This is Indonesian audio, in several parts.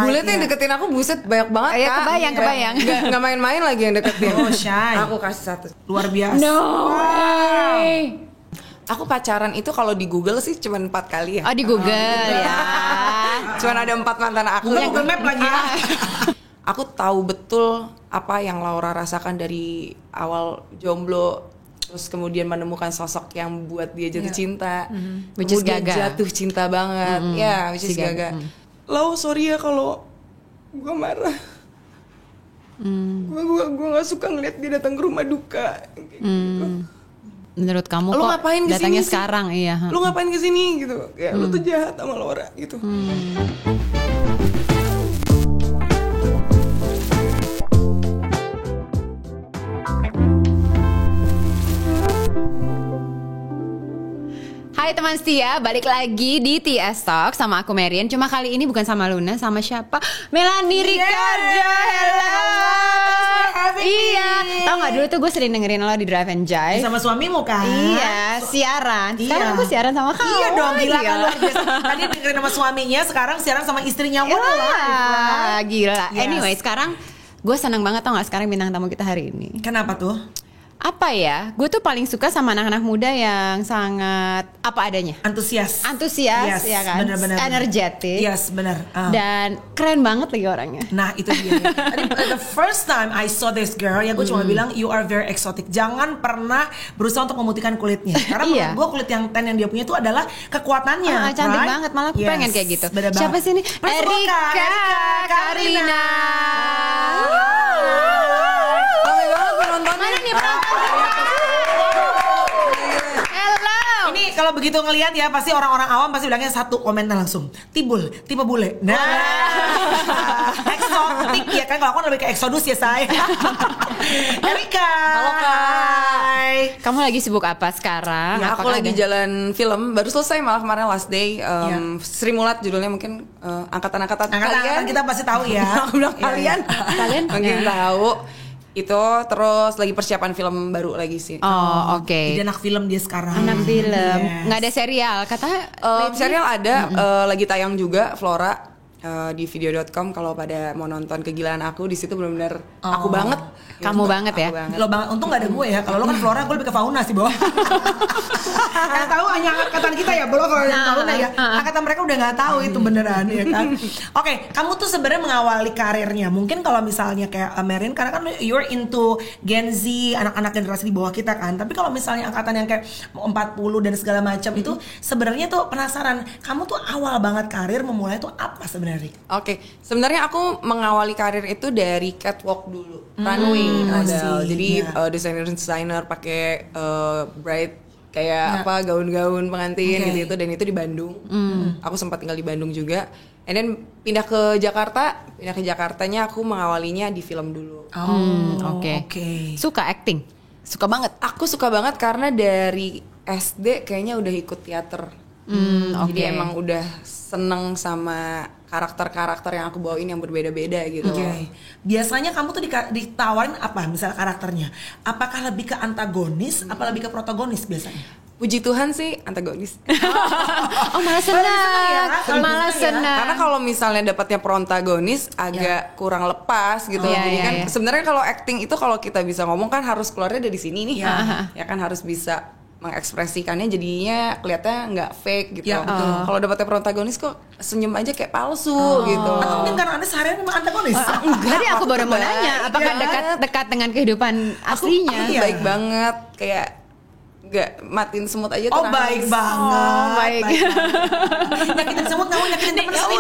Bule tuh yang deketin aku buset banyak banget Iya, Kak. kebayang. Nggak main-main lagi yang deketin. Oh, shy. Aku kasih 1. Luar biasa. No way. Aku pacaran itu kalau di Google sih cuma 4 kali ya. Oh di Google ya. Cuman ada 4 mantan aku. Google Map lagi ya. Aku tahu betul apa yang Laura rasakan dari awal jomblo, terus kemudian menemukan sosok yang buat dia jatuh cinta, Which is kemudian Gaga. jatuh cinta banget, ya, which is Si Gaga. Gaga. Lau, sorry ya kalau gue marah, gue nggak suka ngeliat dia datang ke rumah duka. Gitu. Menurut kamu Lu kok ngapain kesini datangnya sih? sekarang? Iya. Lu ngapain kesini gitu? Kayak lu tuh jahat sama Laura gitu. Hai teman setia, balik lagi di TS Talk sama aku Marian. Cuma kali ini bukan sama Luna, sama siapa? Melanie Ricardo. Hello. Iya. Tahu nggak dulu tuh gue sering dengerin lo di Drive and Jive. Sama suamimu kan? Iya, siaran. Sekarang Iya. aku siaran sama kamu. Iya dong, gila kan Gila. luar biasa. Tadi dengerin sama suaminya, sekarang siaran sama istrinya. What a life, Wah, right? gila. Yes. Anyway, sekarang gue seneng banget tau gak sekarang bintang tamu kita hari ini. Kenapa tuh? Apa ya? Gue tuh paling suka sama anak-anak muda yang sangat apa adanya. Antusias. Antusias, ya kan? Bener-bener. Energetic. Yes, bener. Dan keren banget lagi orangnya. Nah itu dia. Tadi the first time I saw this girl, ya gue cuma bilang you are very exotic. Jangan pernah berusaha untuk memutihkan kulitnya. Karena Iya. menurut gue kulit yang tan yang dia punya itu adalah kekuatannya. Cantik right? banget, malah aku Yes, pengen kayak gitu. bener Siapa banget. sih ini? Please welcome Erika Karina. Ramai banget penontonnya. Mana nih penonton? Hello. Ini kalau begitu ngelihat ya pasti orang-orang awam pasti bilangnya satu komentar langsung tipe bule. Nah, eksotik ya kan, kalau aku lebih ke eksodus ya saya. Erika. Halo, Kak. Hai. Kamu lagi sibuk apa sekarang? Ya, aku Apakah lagi ada- jalan film, baru selesai malah kemarin last day. Iya. Sri Mulat judulnya, mungkin angkatan-angkatan Angkatan kita pasti tahu ya. Aku bilang Iya, kalian, Kalian? mungkin Ya. tahu. Itu terus lagi persiapan film baru lagi sih. Oh, oke. Jadi anak film dia sekarang. Anak film. Yes. Nggak ada serial. Katanya Serial ada, lagi tayang juga Flora di video.com. Kalau pada mau nonton kegilaan aku di situ benar-benar aku banget. Kamu banget ya? Aku banget. Lo bang, untung gak ada gue ya. Kalau lo kan Flora, gue lebih ke Fauna sih, Bo. Yang tahu hanya angkatan kita ya, belum kalau yang Fauna ya. Angkatan mereka udah nggak tahu itu beneran ya kan. Oke, kamu tuh sebenarnya mengawali karirnya. Mungkin kalau misalnya kayak Marin, karena kan you're into Gen Z, anak-anak generasi di bawah kita kan. Tapi kalau misalnya angkatan yang kayak 40 dan segala macam itu sebenarnya tuh penasaran. Kamu tuh awal banget karir memulai tuh apa sebenarnya? Oke, sebenarnya aku mengawali karir itu dari catwalk dulu, runway model. I see, Jadi yeah. desainer pakai bright kayak apa gaun-gaun pengantin Okay. gitu, dan itu di Bandung. Aku sempat tinggal di Bandung juga. And then pindah ke Jakarta. Pindah ke Jakartanya aku mengawalinya di film dulu. Oke. Oke. Suka acting? Suka banget. Aku suka banget karena dari SD kayaknya udah ikut teater. Jadi oke. emang udah seneng sama karakter-karakter yang aku bawain yang berbeda-beda gitu. Oke. Biasanya kamu tuh ditawarin apa misalnya karakternya? Apakah lebih ke antagonis, apa lebih ke protagonis biasanya? Puji Tuhan sih antagonis. Oh malah senang. ya? Malah senang. Karena kalau misalnya dapatnya protagonis agak kurang lepas gitu. Iya, Jadi iya, kan iya. sebenarnya kalau acting itu kalau kita bisa ngomong kan harus keluarnya dari sini nih. Iya. Ya kan harus bisa mengekspresikannya jadinya kelihatannya nggak fake gitu. Ya, betul. Kalau dapatnya protagonis kok senyum aja kayak palsu gitu. Atau mungkin karena Anda seharian memang antagonis? Tadi aku baru mau nanya, apakah Iya. dekat dengan kehidupan aslinya? Iya. Baik banget, kayak nggak matiin semut aja tuh Oh baik nangis. banget. Oh, baik. Nyakitin semut kamu nyakitin temen Ini, semut.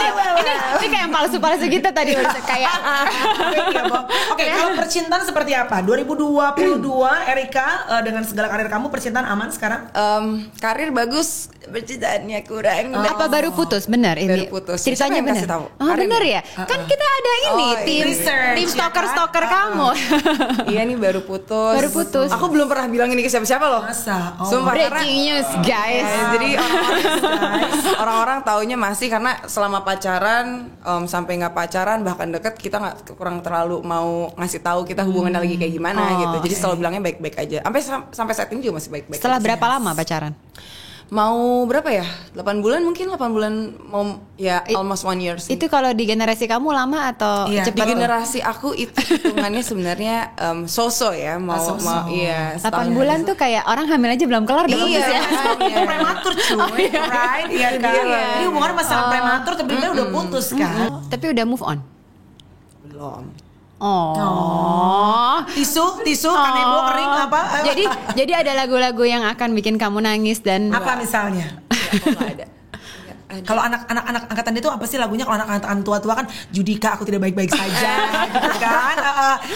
ini kayak yang palsu-palsu gitu tadi kayak Iya, Bo. Oke, kalau percintaan seperti apa? 2022 Erika dengan segala karir kamu percintaan aman sekarang? Karir bagus, percintaannya kurang. apa baru putus? Benar ini. Baru putus. Ceritanya Siapa yang benar. kasih tahu? Oh, Karin benar ya? ya? Kan kita ada ini Oh, tim research, tim ya stalker-stalker kan? kamu. Iya nih baru putus. Baru putus. Aku belum pernah bilang ini ke siapa-siapa loh. Masa? Oh. Sumpah, karena Breaking news, guys. jadi orang-orang taunya masih karena selama pacaran sampai nggak pacaran bahkan deket kita nggak kurang terlalu mau ngasih tahu kita hubungannya lagi kayak gimana gitu. Jadi selalu bilangnya baik-baik aja. Sampai saat ini juga masih baik-baik. Setelah aja. berapa lama pacaran? Mau berapa ya? 8 bulan mungkin 8 bulan mau ya almost 1 year sih. Itu kalau di generasi kamu lama atau Iya, Di cepat? generasi aku itu hitungannya sebenarnya so-so ya mau iya 8 bulan tuh kayak orang hamil aja belum kelar udah Iya. putus ya. Itu prematur cuy, right? Iya kan? Ini hubungan masalah prematur tapi dia udah putus kan? Tapi udah move on. belum. Oh. Tisu, kanebo kering apa? Jadi ada lagu-lagu yang akan bikin kamu nangis dan Apa misalnya? Ya, kok nggak ada. Kalau anak-anak angkatan itu apa sih lagunya? Kalau anak-anak tua-tua kan Judika aku tidak baik-baik saja, gitu kan?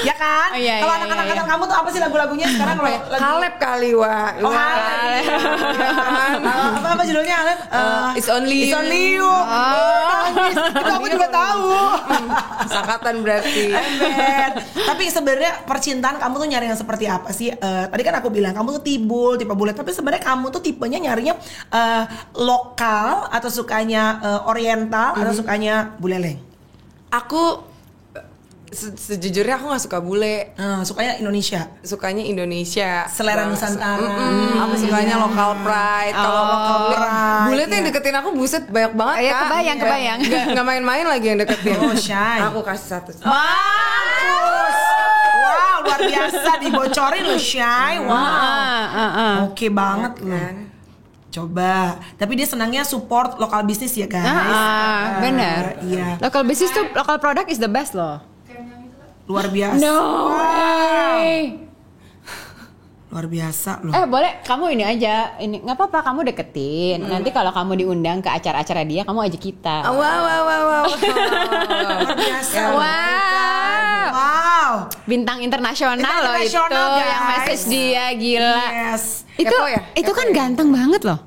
Ya kan? Oh, iya, Kalau iya, anak-anak iya. angkatan kamu tuh apa sih lagu-lagunya sekarang? Kalau lagu Halep kali Wak. Oh, Halep. Apa judulnya Halep? It's Only It's Only You. Nangis. Itu aku juga tahu. Sakatan berarti. Ember. Tapi sebenarnya percintaan kamu tuh nyari yang seperti apa sih? Tadi kan aku bilang kamu tuh tipe bulat, tapi sebenarnya kamu tuh tipenya nyarinya lokal atau sukanya oriental atau sukanya buleleng? Aku sejujurnya aku nggak suka bule. Sukanya Indonesia. Sukanya Indonesia. Selera Nusantara. Aku sukanya local pride. Kalau local pride, bule tuh yang iya. deketin aku buset banyak banget Iya, Kak. kebayang. Nggak main-main lagi yang deketin. Oh, shy. Aku kasih satu. Mampus. Wow, luar biasa dibocorin loh, Shy. Wow. Oke banget loh. Coba, tapi dia senangnya support lokal bisnis ya guys. Bener. Iya. Local business tuh, local product is the best loh. Luar biasa. No way. Luar biasa loh. Boleh kamu ini aja, ini nggak apa-apa kamu deketin. Nanti kalau kamu diundang ke acara-acara dia, kamu ajak kita. Wow. Luar biasa. Wow. Bintang internasional loh itu Internasional, guys. yang message dia gila. Yes. Kepo ya? Itu kan ganteng banget loh.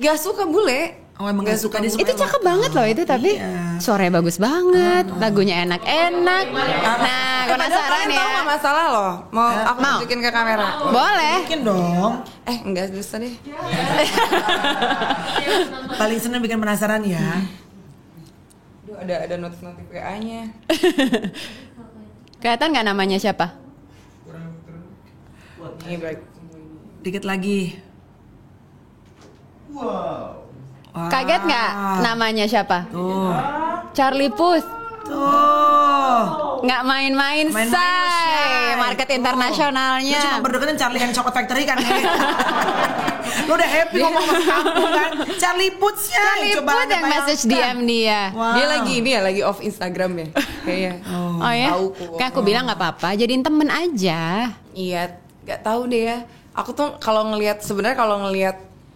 Gak suka bule. Oh, emang gak suka, dia suka Itu cakep banget loh itu tapi Iya. suaranya bagus banget, lagunya enak-enak. Nah, gue penasaran Kalian ya. tahu nggak masalah loh. Mau aku Mau. tunjukin ke kamera. Boleh. Mungkin dong. Enggak bisa deh. Paling seneng bikin penasaran ya. Duh, ada notif WA-nya. Kelihatan nggak namanya siapa? Ini baik. Dikit lagi. Wow. Wah. Kaget nggak namanya siapa? Tuh. Charlie Puth. Tuh. Nggak main-main, Main-main, say. Shay. Market Tuh. internasionalnya. Lu cuma berdeketin Charlie yang Chocolate Factory kan. Lu udah happy ngomong sama kamu kan. Charlie Puth-nya. Charlie Coba Puth Anda yang message bayangkan. DM dia. Wow. Dia lagi off Instagram ya. Kayaknya. Oh ya? Tahu kok. Kayak aku bilang nggak apa-apa, jadiin temen aja. Iya, nggak tahu deh ya. Aku tuh kalau ngelihat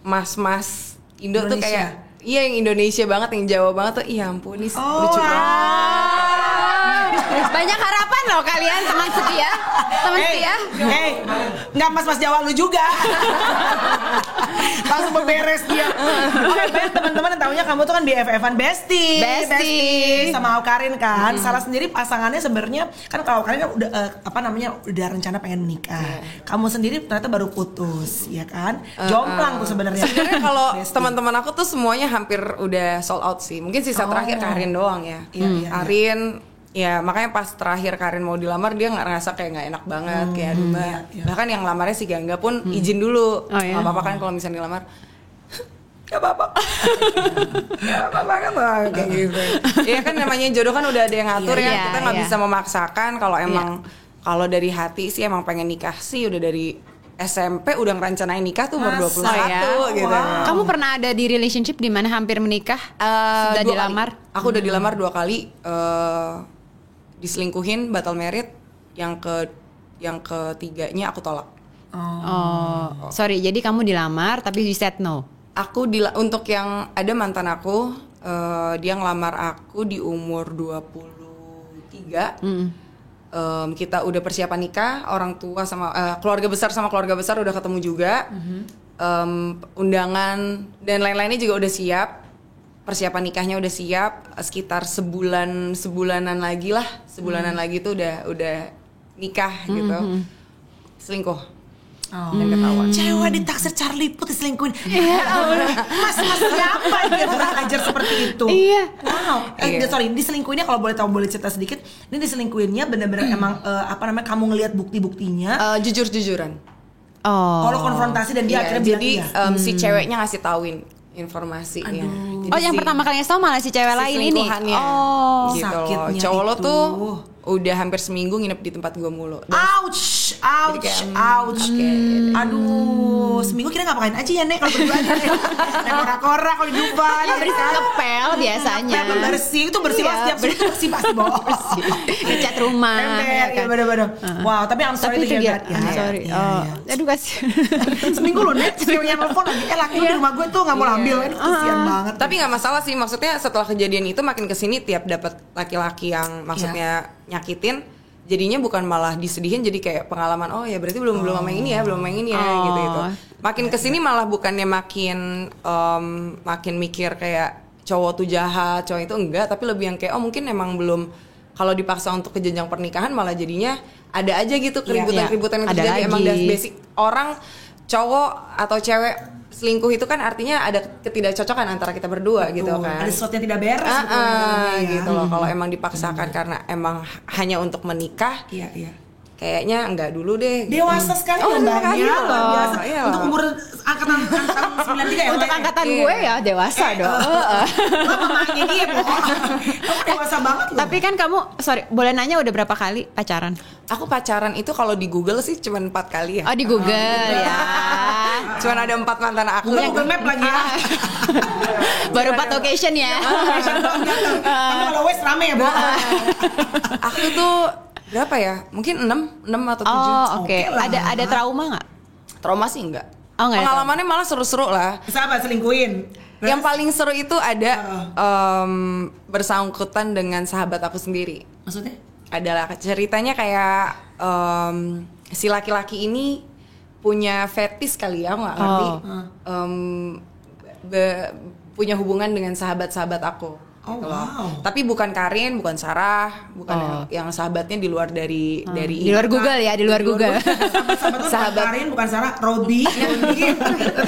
mas-mas Indo tuh Indonesia. kayak iya yang Indonesia banget, yang Jawa banget tuh. Iya ampun, ini lucu banget. Banyak harapan loh kalian teman setia. Teman setia. Nggak mas-mas Jawa lu juga. Langsung beberes dia. Oke, Ben, teman-teman yang tahunya kamu tuh kan BFF-an Bestie sama Awkarin kan. Salah sendiri pasangannya sebenarnya kan kalau Awkarin kan udah udah rencana pengen menikah. Kamu sendiri ternyata baru putus, ya kan? Jomplang tuh sebenarnya. Sebenarnya kalau Bestie. teman-teman aku tuh semuanya hampir udah sold out sih. Mungkin sisa terakhir Karin doang ya. Iya. Karin, ya makanya pas terakhir Karin mau dilamar dia nggak ngerasa kayak nggak enak banget kayak aduh mbak. iya. Bahkan yang lamarnya si Gangga pun izin dulu. Oh, iya. Nggak apa-apa kan kalau misalnya dilamar. Gak apa-apa. Gak apa-apa kan kayak gitu. Iya kan namanya jodoh kan udah ada yang ngatur ya. Iya, Kita nggak iya. bisa memaksakan kalau emang kalau dari hati sih emang pengen nikah sih udah dari SMP udah ngerencanain nikah tuh umur Masa 21 ya? gitu. Wow. Kamu pernah ada di relationship di mana hampir menikah? Sudah 2 dilamar? kali. Aku udah dilamar 2 kali. Diselingkuhin, batal merit. Yang ketiganya aku tolak. Oh, sorry. Jadi kamu dilamar tapi you said no. Aku untuk yang ada mantan aku, dia ngelamar aku di umur 23. Kita udah persiapan nikah, orang tua sama keluarga besar udah ketemu juga. Undangan dan lain-lainnya juga udah siap. Persiapan nikahnya udah siap, sekitar sebulanan lagi lagi tuh udah nikah gitu. Selingkuh. Dan ketahuan. Cewek ditaksir Charlie Puth diselingkuhin. Mas-mas siapa yang kurang ajar seperti itu? Iya. Wow. Iya. Sorry, diselingkuhinnya kalau boleh cerita sedikit. Ini diselingkuhinnya benar-benar emang kamu ngelihat bukti-buktinya. Jujur-jujuran. Kalau konfrontasi dan dia Iya, akhirnya bilang jadi iya. si ceweknya ngasih tauin informasinya. Jadi Oh, yang si- pertama kali ngasih tau malah si cewek si lain ini. selingkuhannya. Oh. Gitu loh. Sakitnya Cowok lo itu. tuh udah hampir seminggu nginep di tempat gue mulu. Dan Ouch, ouch, kayak, ouch. Aduh, seminggu kita ngapain aja ya Nek kalau berdua aja Nek? Nek kora-kora kalau di Dubai. Ya bersih ngepel biasanya. Ngepel, bersih itu bersih Iya, lah setiap seminggu bersih pasti bawa. Ngecat rumah. Ember, ya iya kan? bener-bener. Wow, tapi I'm sorry Tapi to itu hear dia. that. Ya, I'm sorry. iya, Oh. iya. Aduh kasihan. Seminggu loh Nek, ceweknya nelfon lagi. Laki lu di rumah gue tuh gak mau ambil. Aduh kesian banget. Tapi nggak masalah sih, maksudnya setelah kejadian itu makin kesini tiap dapat laki-laki yang maksudnya nyakitin, jadinya bukan malah disedihin, jadi kayak pengalaman, oh ya berarti belum sama yang ini ya, belum sama yang ini ya, Oh. gitu. Makin kesini malah bukannya makin mikir kayak cowok tuh jahat, cowok itu enggak, tapi lebih yang kayak oh mungkin emang belum, kalau dipaksa untuk ke jenjang pernikahan malah jadinya ada aja gitu keributan-keributan yang Ada terjadi. Emang lagi. dari basic orang cowok atau cewek selingkuh itu kan artinya ada ketidakcocokan antara kita berdua gitu kan. Ada sesuatu yang tidak beres gitu, di dalamnya ya. Gitu loh. Kalau emang dipaksakan karena emang hanya untuk menikah, Iya, iya. kayaknya enggak dulu deh. Dewasa sekali Oh, ya mbaknya, iya luar loh. biasa. Iya Untuk loh. umur angkatan 93 ya. Untuk Mbak? angkatan Iya. gue ya dewasa dong. Lo mamanya dia, Bo. Kamu dewasa banget loh. Tapi kan kamu, sorry, boleh nanya udah berapa kali pacaran? Aku pacaran itu kalau di Google sih cuma 4 kali ya. Oh di Google ya. Cuman ada 4 mantan aku Google, Google Map lagi ya. Baru 4 location ya. Tapi kalau West rame ya, Bo. Aku tuh berapa ya? Mungkin 6 atau 7. Oh oke. Oke lah. Ada trauma nggak? Trauma sih enggak. Oh, nggak ada Pengalamannya malah seru-seru lah. Sahabat selingkuhin. Yang paling seru itu ada bersangkutan dengan sahabat aku sendiri. Maksudnya? Adalah ceritanya kayak si laki-laki ini punya fetis kali ya, nggak ngerti. Punya hubungan dengan sahabat-sahabat aku. Oh, gitu loh. wow. Tapi bukan Karin, bukan Sarah, bukan yang sahabatnya di luar dari Di luar Google ya, di luar Google. Sahabat tuh Sahabat. bukan Karin, bukan Sarah, Robi. Tapi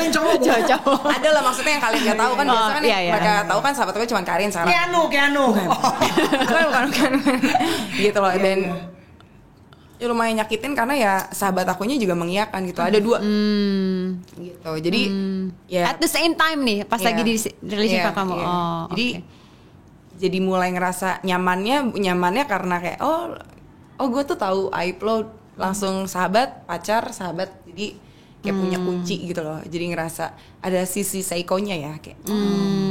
yang cowok, Bo. Cowok. Ada lah maksudnya yang kalian nggak tahu kan, biasanya kan iya, yang iya. mereka tahu kan sahabat aku cuma Karin, Sarah. Keanu. bukan. Gitu loh. Dan ya lumayan nyakitin karena ya sahabat akunya juga mengiyakan gitu. Ada 2 gitu. Jadi ya At the same time nih, pas Iya. lagi di relationship Iya, kamu. iya. Oh, Jadi oke. jadi mulai ngerasa nyamannya karena kayak oh gue tuh tahu aib lo, langsung sahabat, pacar, sahabat. Jadi kayak punya kunci gitu loh. Jadi ngerasa ada sisi psycho-nya ya kayak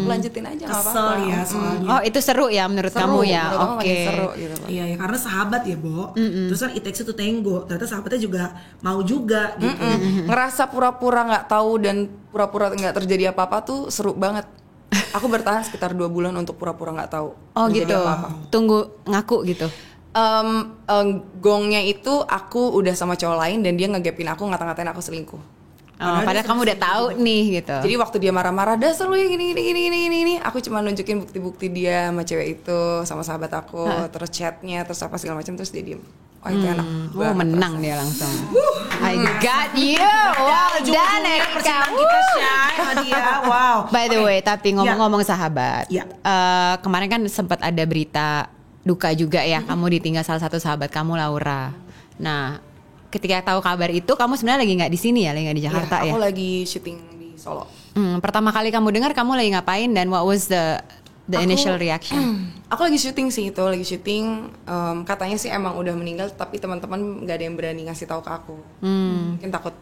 lanjutin aja nggak Kesel apa-apa. ya soalnya. Oh itu seru ya menurut kamu ya. menurut aku Oke. makin seru gitu loh. Iya ya, karena sahabat ya, Bo. Terus kan it takes two to tango. Ternyata sahabatnya juga mau juga gitu. Ngerasa pura-pura nggak tahu dan pura-pura nggak terjadi apa-apa tuh seru banget. Aku bertahan sekitar 2 bulan untuk pura-pura nggak tahu. Oh terjadi gitu. apa-apa. Tunggu ngaku gitu. Gongnya itu aku udah sama cowok lain dan dia ngegapin aku, ngata-ngatain aku selingkuh. Oh, padahal kamu udah tahu nih gitu. Jadi waktu dia marah-marah, dasar lu yang gini, aku cuma nunjukin bukti-bukti dia sama cewek itu, sama sahabat aku, terus chatnya, terus apa segala macam, terus dia diem. Oh itu enak. Oh menang dia langsung. I got you. Well done Erika. Percintaan kita Shay sama dia. Wow. By the way, tapi ngomong-ngomong sahabat, Iya. kemarin kan sempat ada berita duka juga ya, kamu ditinggal salah satu sahabat kamu Laura. Nah, ketika tahu kabar itu, kamu sebenarnya lagi nggak di sini ya, lagi nggak di Jakarta ya? Aku lagi syuting di Solo. Pertama kali kamu dengar kamu lagi ngapain dan what was the initial reaction? Aku lagi syuting sih itu, lagi syuting. Katanya sih emang udah meninggal, tapi teman-teman nggak ada yang berani ngasih tahu ke aku. Mungkin takut,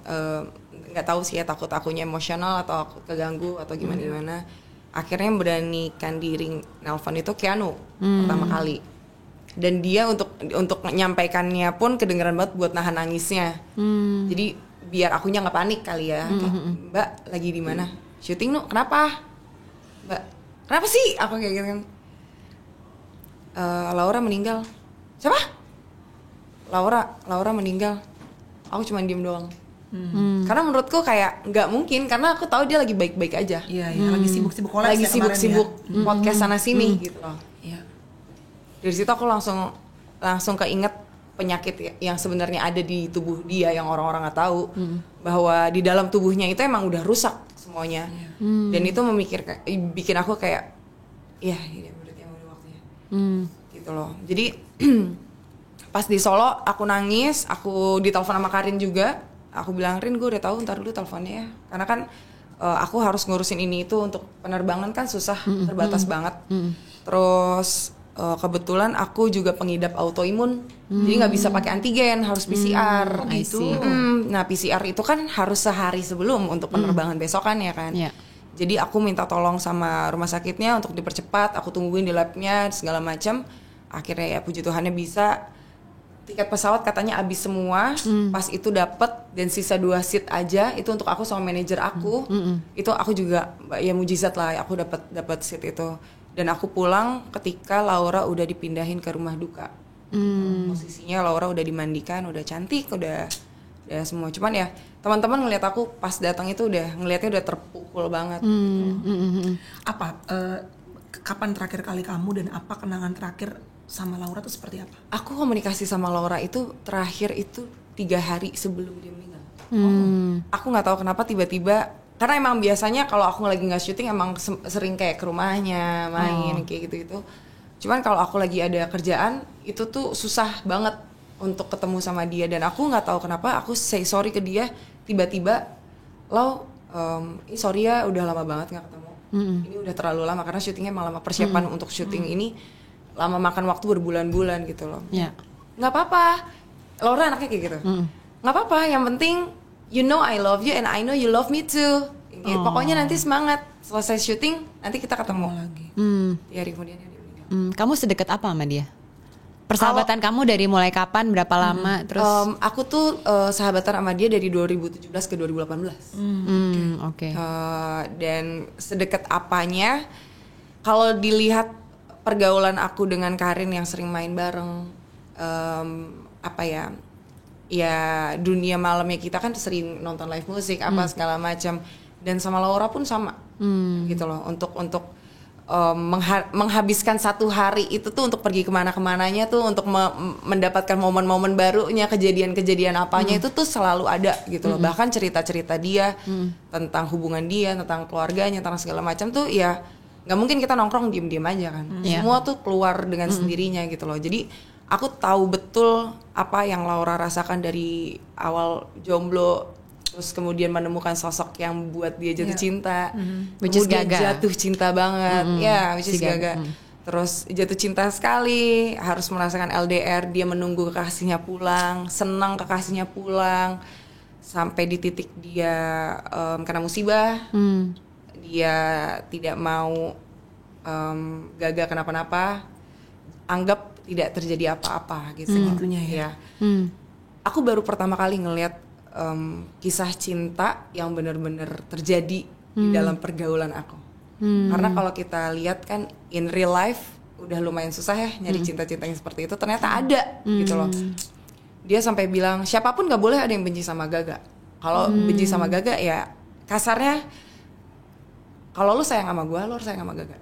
nggak tahu sih ya, takut akunya emosional atau aku keganggu atau gimana. Akhirnya yang beranikan diri nelpon itu Keanu pertama kali. Dan dia untuk menyampaikannya pun kedengeran banget buat nahan nangisnya. Jadi biar akunya nggak panik kali ya. Kayak, Mbak lagi di mana? Syuting nu, kenapa? Mbak, kenapa sih? Aku kayak gitu kan. Laura meninggal. Siapa? Laura meninggal. Aku cuma diem doang. Karena menurutku kayak nggak mungkin, karena aku tahu dia lagi baik-baik aja. Iya, lagi sibuk-sibuk kolas Lagi ya kemarin sibuk-sibuk ya. podcast sana sini gitu loh. Iya. Dari situ aku langsung keinget penyakit yang sebenarnya ada di tubuh dia yang orang-orang nggak tahu, bahwa di dalam tubuhnya itu emang udah rusak semuanya. Dan itu bikin aku kayak ya ini berarti yang udah waktunya. Gitu loh. Jadi pas di Solo aku nangis, aku ditelepon sama Karin juga. aku bilang, Rin gue udah tahu, ntar dulu teleponnya ya, karena kan aku harus ngurusin ini itu untuk penerbangan kan susah, terbatas banget. Terus kebetulan aku juga pengidap autoimun, jadi nggak bisa pakai antigen, harus PCR gitu. Nah PCR itu kan harus sehari sebelum untuk penerbangan besokan ya kan. Jadi aku minta tolong sama rumah sakitnya untuk dipercepat, aku tungguin di labnya segala macam. Akhirnya ya puji Tuhannya bisa. Tiket pesawat katanya habis semua, pas itu dapet dan sisa 2 seat aja itu untuk aku sama manajer aku. Itu aku juga ya mujizat lah, aku dapat seat itu. Dan aku pulang ketika Laura udah dipindahin ke rumah duka. Posisinya Laura udah dimandikan, udah cantik, udah semua. Cuman ya teman-teman ngeliat aku pas datang itu ngeliatnya udah terpukul banget. Apa kapan terakhir kali kamu dan apa kenangan terakhir sama Laura tuh seperti apa? Aku komunikasi sama Laura itu terakhir itu 3 hari sebelum dia meninggal. Aku nggak tahu kenapa tiba-tiba, karena emang biasanya kalau aku lagi nggak syuting emang sering kayak ke rumahnya main kayak gitu. Cuman kalau aku lagi ada kerjaan itu tuh susah banget untuk ketemu sama dia, dan aku nggak tahu kenapa aku say sorry ke dia tiba-tiba, sorry ya udah lama banget nggak ketemu. Ini udah terlalu lama karena syutingnya emang lama, persiapan untuk syuting ini lama, makan waktu berbulan-bulan gitu loh. Nggak apa-apa, Laura anaknya kayak gitu. Nggak apa-apa, yang penting you know I love you and I know you love me too. Pokoknya nanti semangat, selesai syuting nanti kita ketemu lagi. 3 hari kemudian dia meninggal. Kamu sedekat apa sama dia? Persahabatan kamu dari mulai kapan, berapa lama? Terus aku tuh sahabatan sama dia dari 2017 ke 2018. Oke. Dan sedekat apanya? Kalau dilihat pergaulan aku dengan Karin yang sering main bareng, ya dunia malamnya kita kan sering nonton live musik apa segala macam, dan sama Laura pun sama gitu loh, untuk menghabiskan 1 hari itu tuh untuk pergi kemana-kemananya tuh untuk mendapatkan momen-momen barunya, kejadian-kejadian apanya itu tuh selalu ada gitu loh. Bahkan cerita-cerita dia tentang hubungan dia, tentang keluarganya, tentang segala macam tuh ya nggak mungkin kita nongkrong diem-diem aja kan. Semua tuh keluar dengan sendirinya gitu loh. Jadi aku tahu betul apa yang Laura rasakan dari awal jomblo, terus kemudian menemukan sosok yang buat dia jatuh cinta, Which is kemudian Gaga. jatuh cinta banget, which is Gaga. Terus jatuh cinta sekali, harus merasakan LDR, dia menunggu kekasihnya pulang, senang kekasihnya pulang, sampai di titik dia kena musibah. Dia tidak mau Gaga kenapa-napa, anggap tidak terjadi apa-apa gitu. Segitunya ya. Aku baru pertama kali ngelihat kisah cinta yang benar-benar terjadi di dalam pergaulan aku. Karena kalau kita lihat kan in real life udah lumayan susah ya nyari cinta-cinta yang seperti itu, ternyata ada gitu loh. Dia sampai bilang siapapun nggak boleh ada yang benci sama Gaga. Kalau benci sama Gaga ya kasarnya, kalau lu sayang sama gue, lu harus sayang sama Gaga.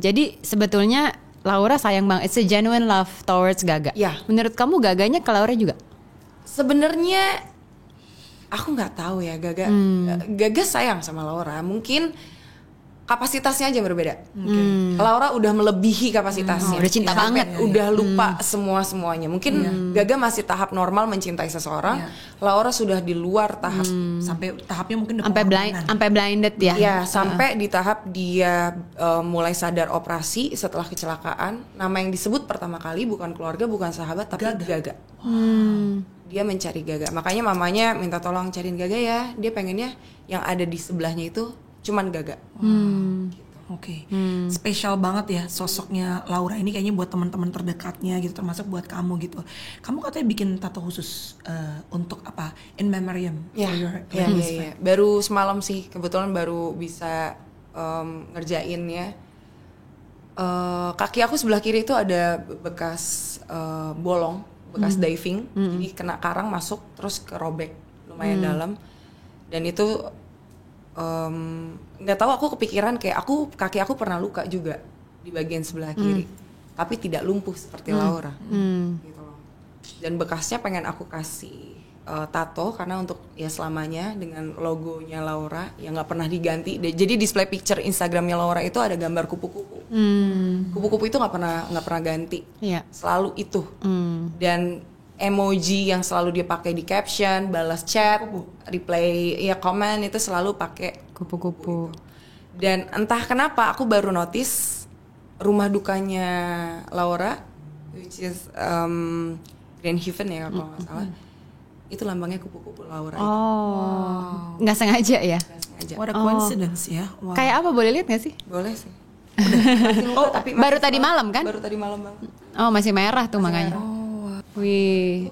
Jadi sebetulnya Laura sayang banget, it's a genuine love towards Gaga. Ya. Menurut kamu Gaganya ke Laura juga? Sebenarnya aku nggak tahu ya, Gaga sayang sama Laura, mungkin kapasitasnya aja yang berbeda. Laura udah melebihi kapasitasnya, udah cinta banget, udah lupa semuanya. Mungkin Gaga masih tahap normal mencintai seseorang, Laura sudah di luar tahap, Sampai tahapnya mungkin sampai blinded ya. Ya, sampai di tahap dia mulai sadar operasi setelah kecelakaan. Nama yang disebut pertama kali bukan keluarga, bukan sahabat, tapi Gaga. Dia mencari Gaga. Makanya mamanya minta tolong cariin Gaga ya. Dia pengennya yang ada di sebelahnya itu cuman Gaga. Oke. Spesial banget ya sosoknya Laura ini, kayaknya buat teman-teman terdekatnya gitu, termasuk buat kamu gitu. Kamu katanya bikin tato khusus untuk apa? In memoriam for your close friend. Baru semalam sih, kebetulan baru bisa ngerjain ya. Kaki aku sebelah kiri itu ada bekas bolong, bekas diving, jadi kena karang masuk terus kerobek lumayan dalam, dan itu nggak tahu, aku kepikiran kayak kaki aku pernah luka juga di bagian sebelah kiri, tapi tidak lumpuh seperti Laura, gitu loh. Dan bekasnya pengen aku kasih tato karena untuk ya selamanya dengan logonya Laura yang nggak pernah diganti. Jadi display picture Instagramnya Laura itu ada gambar kupu-kupu. Kupu-kupu itu nggak pernah ganti, selalu itu. Dan emoji yang selalu dia pakai di caption, balas chat, reply ya komen itu selalu pakai Kupu-kupu. Dan entah kenapa aku baru notice rumah dukanya Laura, which is Grand Haven ya kalau nggak salah, itu lambangnya kupu-kupu Laura. Oh, nggak sengaja ya? Nggak sengaja. What a coincidence ya. Wow. Kayak apa, boleh lihat nggak sih? Boleh sih. Masih lupa, tapi baru masih tadi selalu- malam kan? Baru tadi malam banget. Oh, masih merah tuh makanya. Wih,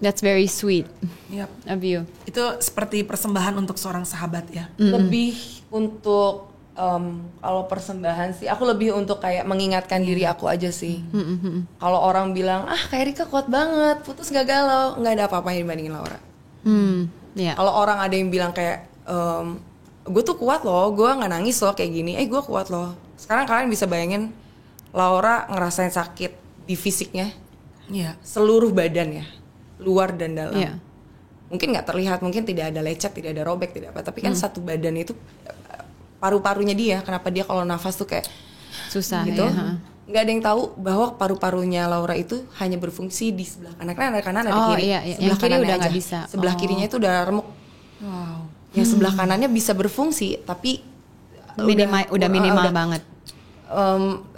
that's very sweet Yap. of you. Itu seperti persembahan untuk seorang sahabat ya. Lebih untuk kalau persembahan sih, aku lebih untuk kayak mengingatkan diri aku aja sih. Kalau orang bilang kayak Rika kuat banget, putus gak galau, nggak ada apa-apanya dibandingin Laura. Ya. Kalau orang ada yang bilang kayak gue tuh kuat loh, gue nggak nangis loh kayak gini, gue kuat loh. Sekarang kalian bisa bayangin Laura ngerasain sakit di fisiknya, Iya. seluruh badannya, luar dan dalam. Iya. Mungkin nggak terlihat, mungkin tidak ada lecet, tidak ada robek, tidak apa. Tapi kan satu badan itu paru-parunya dia. Kenapa dia kalau nafas tuh kayak Susah gitu? ya. Nggak ada yang tahu bahwa paru-parunya Laura itu hanya berfungsi di sebelah kanan. Karena ada kanan, ada Oh, kiri. iya, iya. Sebelah Yang kiri kanannya udah aja. nggak bisa. Sebelah Oh. kirinya itu udah remuk. Wow. Yang sebelah kanannya bisa berfungsi, tapi Udah minimal banget.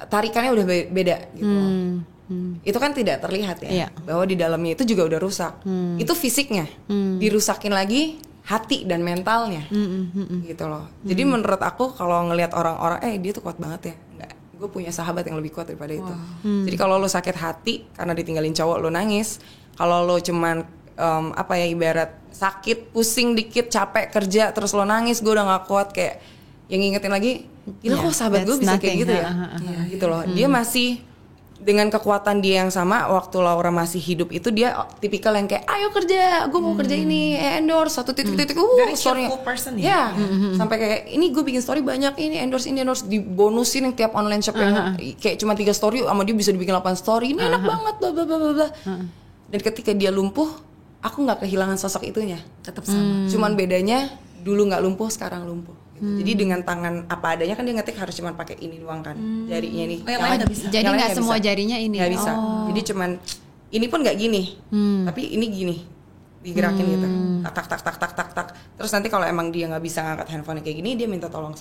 Tarikannya udah beda gitu. Itu kan tidak terlihat ya, Iya. bahwa di dalamnya itu juga udah rusak. Itu fisiknya, dirusakin lagi hati dan mentalnya, gitu loh. Jadi menurut aku kalau ngelihat orang-orang, dia tuh kuat banget ya, enggak. Gue punya sahabat yang lebih kuat daripada itu. Jadi kalau lo sakit hati karena ditinggalin cowok lo nangis, kalau lo cuman ibarat sakit, pusing dikit, capek kerja, terus lo nangis, gue udah nggak kuat, kayak yang ngingetin lagi, gila kok sahabat gue that's bisa kayak nothing. gitu ya, gitu loh. Dia masih dengan kekuatan dia yang sama waktu Laura masih hidup itu, dia tipikal yang kayak ayo kerja, gue mau kerja ini, endorse satu titik-titik, Very story-nya. cheerful person ya. Sampai kayak ini gue bikin story banyak, ini endorse dibonusin yang tiap online shop yang kayak cuma 3 story sama dia bisa dibikin 8 story, ini enak banget bla bla bla bla. Dan ketika dia lumpuh, aku nggak kehilangan sosok itunya, Tetap sama. cuman bedanya dulu nggak lumpuh, sekarang lumpuh. Gitu. Jadi dengan tangan apa adanya kan dia ngetik harus cuman pakai ini doang kan, jarinya nih. Oh, yang lain nggak bisa. Jadi Yang lain nggak semua jarinya ini. Nggak bisa. Jadi cuman ini pun nggak gini, tapi ini gini digerakin gitu, tak tak tak tak tak tak. Terus nanti kalau emang dia nggak bisa ngangkat handphone kayak gini, dia minta tolong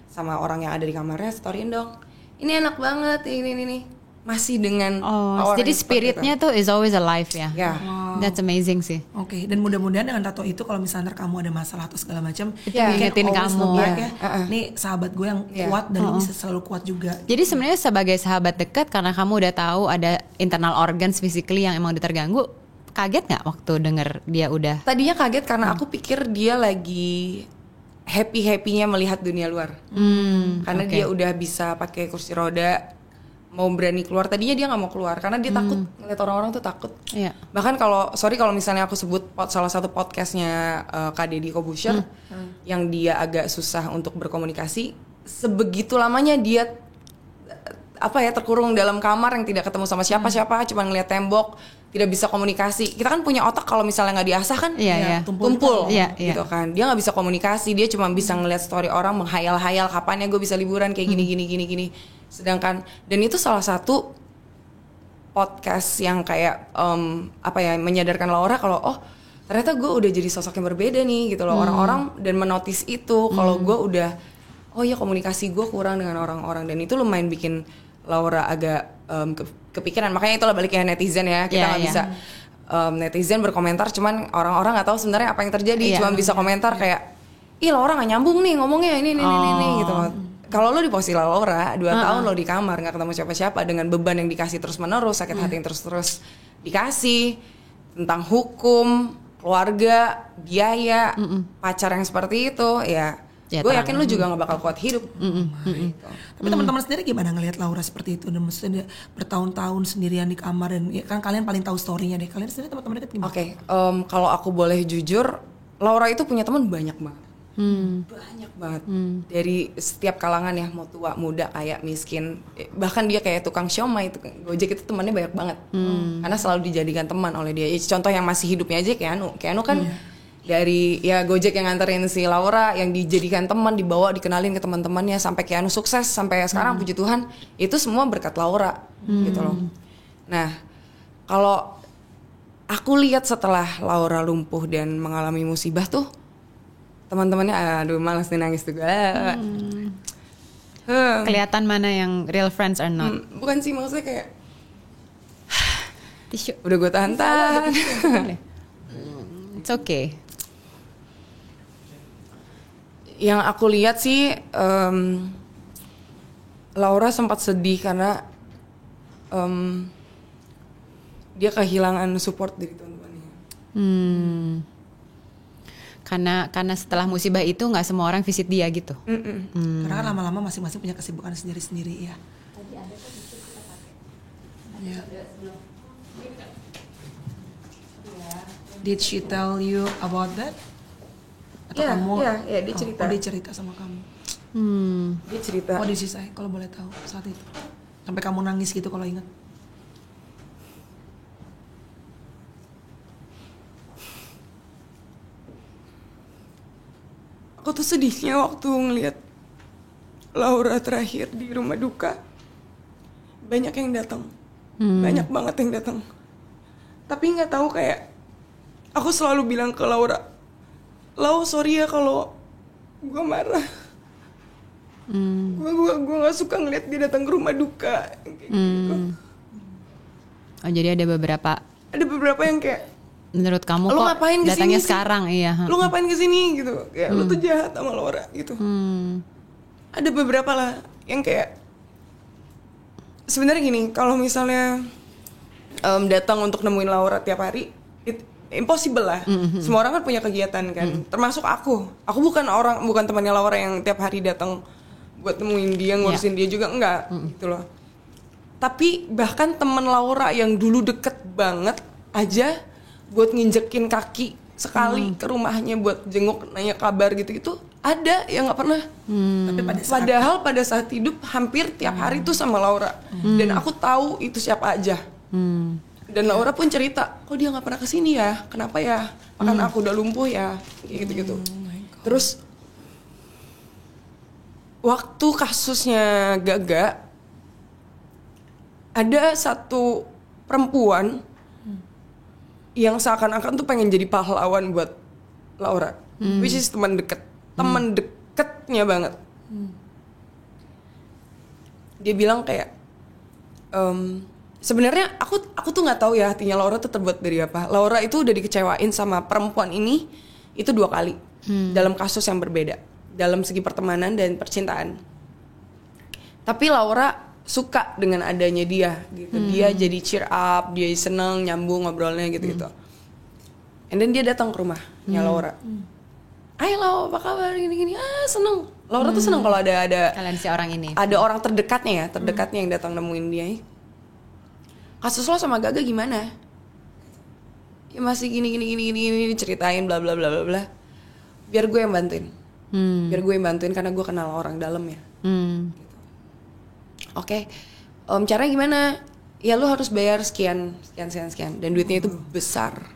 sama orang yang ada di kamarnya, storyin dong. Ini enak banget, ini masih dengan power Jadi yang seperti spiritnya itu. tuh is always alive ya. Ya. That's amazing sih. Oke, dan mudah-mudahan dengan tato itu kalau misalnya kamu ada masalah atau segala macam, Itu you can ngingetin always kamu. look back Iya. ya. Nih sahabat gue yang kuat dan ini bisa selalu kuat juga. Jadi sebenarnya sebagai sahabat dekat, karena kamu udah tahu ada internal organs physically yang emang udah terganggu, kaget nggak waktu denger dia udah? Tadinya kaget karena aku pikir dia lagi happy-happynya melihat dunia luar. Karena dia udah bisa pakai kursi roda, mau berani keluar. Tadinya dia nggak mau keluar karena dia takut ngeliat orang-orang tuh takut. Iya. Bahkan kalau misalnya aku sebut salah satu podcastnya Kak Deddy Kobusher yang dia agak susah untuk berkomunikasi, sebegitu lamanya dia terkurung dalam kamar yang tidak ketemu sama siapa-siapa, cuma ngeliat tembok, tidak bisa komunikasi. Kita kan punya otak kalau misalnya nggak diasah kan, Iya. tumpul, Iya, gitu kan. Dia nggak bisa komunikasi, dia cuma bisa ngeliat story orang, menghayal-hayal kapan ya gue bisa liburan kayak gini. Sedangkan dan itu salah satu podcast yang kayak menyadarkan Laura kalau ternyata gue udah jadi sosok yang berbeda nih gitu loh. Orang-orang dan menotis itu kalau gue udah komunikasi gue kurang dengan orang-orang, dan itu lumayan bikin Laura agak kepikiran. Makanya itulah baliknya netizen ya, kita nggak bisa netizen berkomentar, cuman orang-orang nggak tahu sebenarnya apa yang terjadi, cuma bisa komentar kayak ih Laura nggak nyambung nih ngomongnya ini gitu loh. Kalau lo di posisi Laura 2 tahun lo di kamar nggak ketemu siapa-siapa dengan beban yang dikasih terus-menerus, sakit hati yang terus-terus dikasih tentang hukum, keluarga, biaya, pacar yang seperti itu, ya gue yakin lo juga nggak bakal kuat hidup. Gitu. Tapi teman-teman sendiri gimana ngelihat Laura seperti itu, dan maksudnya dia bertahun-tahun sendirian di kamar, dan ya kan kalian paling tahu story-nya deh. Kalian sendiri teman-teman dekat gimana? Oke, kalau aku boleh jujur, Laura itu punya teman banyak banget. Banyak banget. Dari setiap kalangan ya, mau tua, muda, kaya, miskin. Bahkan dia kayak tukang siomay, tukang Gojek itu temannya banyak banget. Karena selalu dijadikan teman oleh dia. Contoh yang masih hidupnya aja kayak Anu kan dari Gojek yang nganterin si Laura, yang dijadikan teman, dibawa, dikenalin ke teman-temannya sampai Keanu sukses sampai sekarang, puji Tuhan, itu semua berkat Laura gitu loh. Nah, kalau aku lihat setelah Laura lumpuh dan mengalami musibah tuh, teman-temannya aduh malas nih nangis tuh. Kelihatan mana yang real friends or not. Bukan sih, maksudnya kayak Tisu. udah gue tahan-tahan. It's okay. Yang aku lihat sih Laura sempat sedih karena dia kehilangan support dari teman-temannya. Karena setelah musibah itu nggak semua orang visit dia gitu. Karena kan lama-lama masing-masing punya kesibukan sendiri-sendiri ya. Ya. Did she tell you about that? Atau kamu? Iya, dia cerita. Oh, dia cerita sama kamu. Dia cerita. Oh, did she say? Kalau boleh tahu saat itu. Sampai kamu nangis gitu kalau ingat. Aku tuh sedihnya waktu ngeliat Laura terakhir di rumah duka. Banyak yang datang, banyak banget yang datang. Tapi nggak tahu kayak, aku selalu bilang ke Laura, Lau sorry ya kalau gue marah. Gue nggak suka ngeliat dia datang ke rumah duka. Kayak gitu. Oh jadi ada beberapa yang kayak, menurut kamu lu kok ngapain kesini datangnya sih? sekarang Lu ngapain kesini gitu? Kayak lu tuh jahat sama Laura gitu. Ada beberapa lah yang kayak, sebenarnya gini, kalau misalnya datang untuk nemuin Laura tiap hari, impossible lah. Semua orang kan punya kegiatan kan, termasuk aku. Aku bukan temannya Laura yang tiap hari datang buat nemuin dia, ngurusin dia juga, enggak gitu loh. Tapi bahkan teman Laura yang dulu deket banget aja, buat nginjekin kaki sekali ke rumahnya buat jenguk, nanya kabar gitu-gitu, ada yang nggak pernah. Tapi Padahal pada saat hidup hampir tiap hari tuh sama Laura. Dan aku tahu itu siapa aja. Dan Laura pun cerita, kok dia nggak pernah kesini ya? Kenapa ya? Makan aku udah lumpuh ya? Kayak gitu-gitu. Terus waktu kasusnya Gaga, ada satu perempuan yang seakan-akan tuh pengen jadi pahlawan buat Laura, which is teman deketnya banget. Dia bilang kayak, sebenarnya aku tuh nggak tahu ya hatinya Laura tuh terbuat dari apa. Laura itu udah dikecewain sama perempuan ini itu 2 kali dalam kasus yang berbeda, dalam segi pertemanan dan percintaan. Tapi Laura suka dengan adanya dia gitu. Dia jadi cheer up, dia seneng nyambung ngobrolnya gitu-gitu. And then dia datang ke rumahnya Laura. Ayo Lau, apa kabar, gini-gini. Seneng. Laura tuh seneng kalau ada kalian si orang ini. Ada orang terdekatnya yang datang nemuin dia. Kasus lo sama Gaga gimana? Ya masih gini ceritain bla bla bla bla bla. Biar gue yang bantuin. Karena gue kenal orang dalam ya. Oke, caranya gimana? Ya lu harus bayar sekian. Dan duitnya itu besar.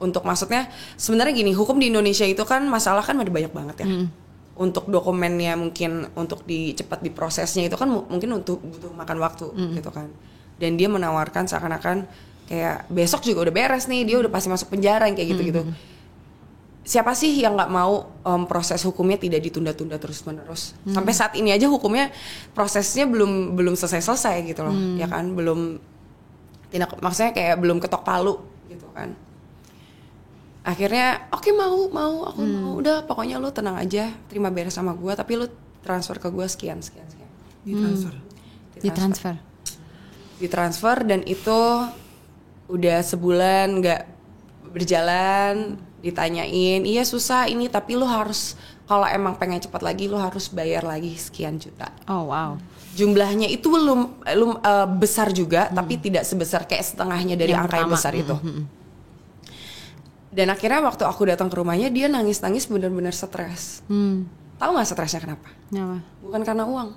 Untuk maksudnya, sebenarnya gini, hukum di Indonesia itu kan masalah kan ada banyak banget ya. Untuk dokumennya mungkin untuk cepat diprosesnya itu kan mungkin untuk butuh makan waktu gitu kan. Dan dia menawarkan seakan-akan kayak besok juga udah beres nih, dia udah pasti masuk penjara yang kayak gitu-gitu. Siapa sih yang nggak mau proses hukumnya tidak ditunda-tunda terus-menerus? Sampai saat ini aja hukumnya prosesnya belum selesai gitu loh, ya kan? Maksudnya kayak belum ketok palu gitu kan. Akhirnya oke, aku mau. Udah pokoknya lu tenang aja, terima beres sama gue, tapi lu transfer ke gue sekian. Ditransfer dan itu udah sebulan nggak berjalan. Ditanyain, iya susah ini, tapi lu harus, kalau emang pengen cepat lagi lu harus bayar lagi sekian juta. Oh wow. Jumlahnya itu belum besar juga, tapi tidak sebesar kayak setengahnya dari yang angka yang besar itu. Dan akhirnya waktu aku datang ke rumahnya, dia nangis benar-benar stres. Tahu nggak stresnya kenapa? Kenapa? Bukan karena uang.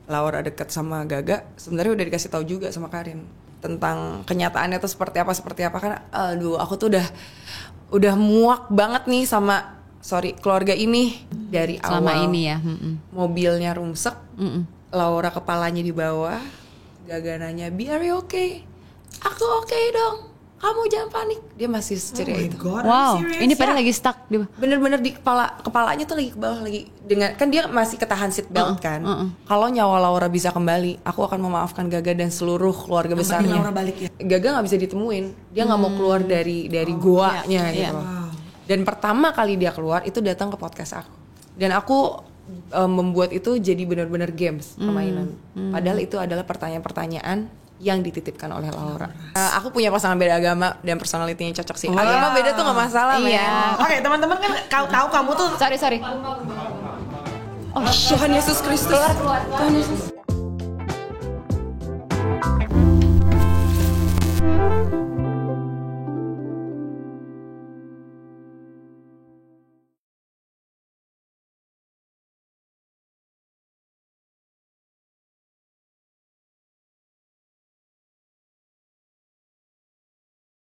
Laura deket sama Gaga, sebenarnya udah dikasih tahu juga sama Karin tentang kenyataannya tuh seperti apa kan. Aduh, aku tuh udah muak banget nih sama keluarga ini dari selama awal. Ini ya. Mobilnya rungsek, Laura kepalanya di bawah, Gaga nanya, "Bi, are you okay?" "Aku oke dong. Kamu jangan panik." Dia masih ceria itu. God, Wow, I'm serious. ini padahal lagi stuck di. Bener-bener di kepalanya tuh lagi ke bawah lagi dengan kan dia masih ketahan seat belt kan. Kalau nyawa Laura bisa kembali, aku akan memaafkan Gaga dan seluruh keluarga Yang penting besarnya. Laura balik ya. Gaga nggak bisa ditemuin, dia nggak mau keluar dari goanya iya. gitu. Dan pertama kali dia keluar itu datang ke podcast aku. Dan aku membuat itu jadi benar-benar games, permainan. Padahal itu adalah pertanyaan-pertanyaan yang dititipkan oleh Laura. Aku punya pasangan beda agama dan personality-nya cocok sih. Agama beda tuh nggak masalah, Iya. Oke, teman-teman kan tahu kamu tuh Sorry. Tuhan Yesus Kristus. Tuhan Yesus.